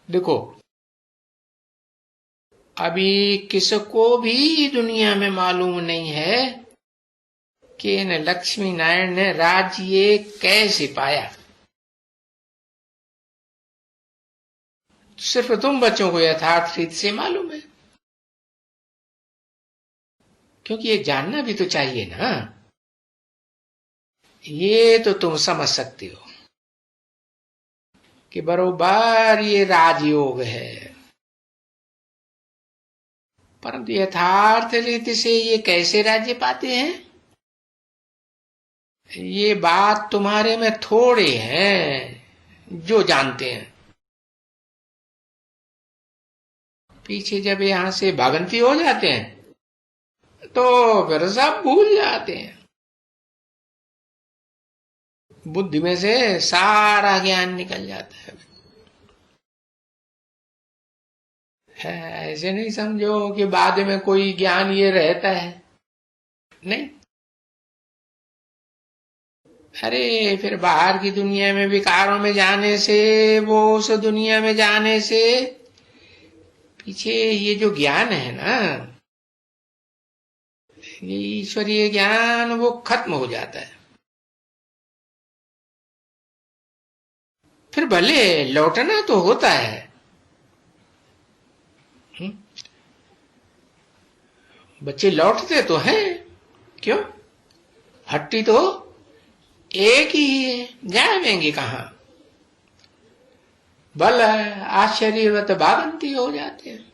देखो, अभी किसको भी दुनिया में मालूम नहीं है कि इन लक्ष्मी नारायण ने राज्य कैसे पाया। सिर्फ तुम बच्चों को यथार्थ रीत से मालूम है, क्योंकि ये जानना भी तो चाहिए ना। ये तो तुम समझ सकते हो कि बरोबर ये राजयोग है, परंतु यथार्थ रीति से ये कैसे राज्य पाते हैं, ये बात तुम्हारे में थोड़े हैं जो जानते हैं। पीछे जब यहां से भागंती हो जाते हैं तो फिर सब भूल जाते हैं, बुद्धि में से सारा ज्ञान निकल जाता है। ऐसे नहीं समझो कि बाद में कोई ज्ञान ये रहता है, नहीं। अरे फिर बाहर की दुनिया में विकारों में जाने से, वो उस दुनिया में जाने से पीछे ये जो ज्ञान है ना, ये ईश्वरीय ज्ञान, वो खत्म हो जाता है। फिर भले लौटना तो होता है। बच्चे लौटते तो हैं, क्यों? हट्टी तो एक ही है, जाएंगे कहां? बल आश्चर्यवत भागंती हो जाते हैं।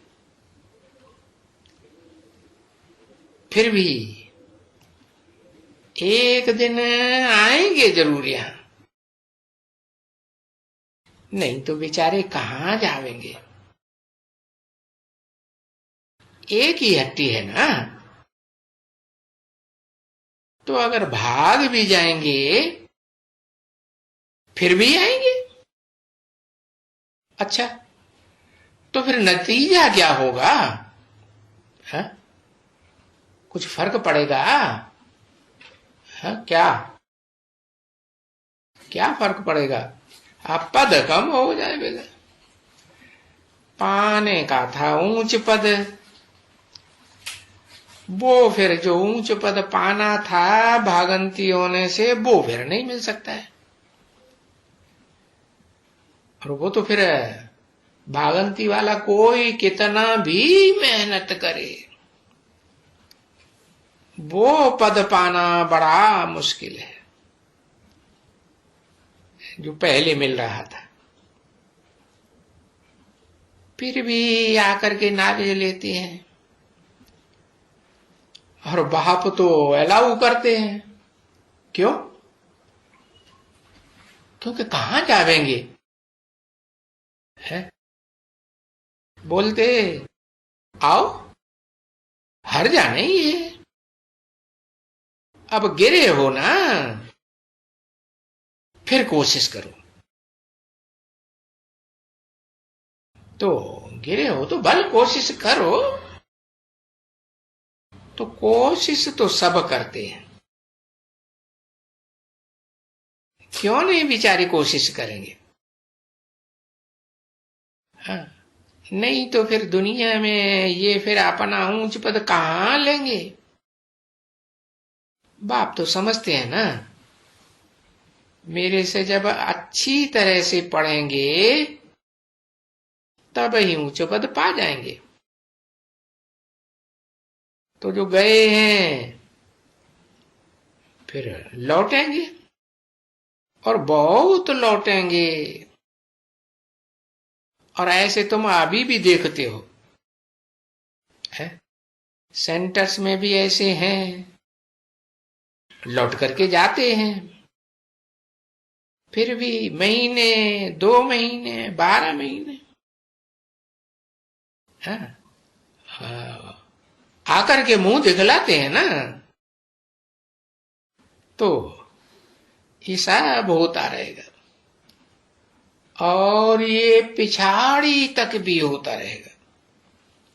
फिर भी एक दिन आएंगे जरूर यहां, नहीं तो बेचारे कहां जावेंगे। एक ही हट्टी है ना, तो अगर भाग भी जाएंगे फिर भी आएंगे। अच्छा, तो फिर नतीजा क्या होगा? है? कुछ फर्क पड़ेगा? है? क्या क्या फर्क पड़ेगा? आप पद कम हो जाएगा। पाने का था ऊंच पद, वो फिर जो ऊंच पद पाना था भागंती होने से, वो फिर नहीं मिल सकता है। और वो तो फिर भागंती वाला कोई कितना भी मेहनत करे, वो पद पाना बड़ा मुश्किल है जो पहले मिल रहा था। फिर भी आकर के नारे लेते हैं, और बाप तो अलाउ करते हैं। क्यों? क्योंकि कहां जावेंगे, है? बोलते आओ, हर जाने ही है। अब गिरे हो ना, फिर कोशिश करो। तो गिरे हो तो भल कोशिश करो। तो कोशिश तो सब करते हैं, क्यों नहीं बेचारे कोशिश करेंगे? हाँ, नहीं तो फिर दुनिया में ये फिर अपना ऊंच पद कहां लेंगे? बाप तो समझते हैं ना, मेरे से जब अच्छी तरह से पढ़ेंगे तब ही ऊंच पद पा जाएंगे। तो जो गए हैं फिर लौटेंगे, और बहुत लौटेंगे। और ऐसे तुम अभी भी देखते हो, है? सेंटर्स में भी ऐसे हैं, लौट करके जाते हैं। फिर भी महीने, 2 महीने, 12 महीने, हाँ, हाँ, आकर के मुंह दिखलाते हैं ना, तो ये सब होता रहेगा। और ये पिछाड़ी तक भी होता रहेगा।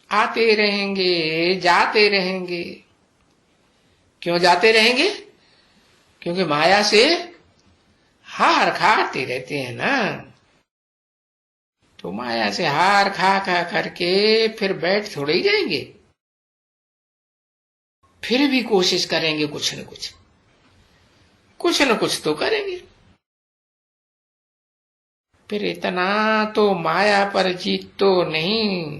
आते रहेंगे, जाते रहेंगे। क्यों जाते रहेंगे? क्योंकि माया से हार खाते रहते हैं ना। तो माया से हार खा खा करके फिर बैठ थोड़े ही जाएंगे, फिर भी कोशिश करेंगे, कुछ न कुछ तो करेंगे। फिर इतना तो माया पर जीत तो नहीं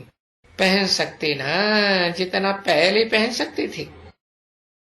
पहन सकते ना जितना पहले पहन सकते थे।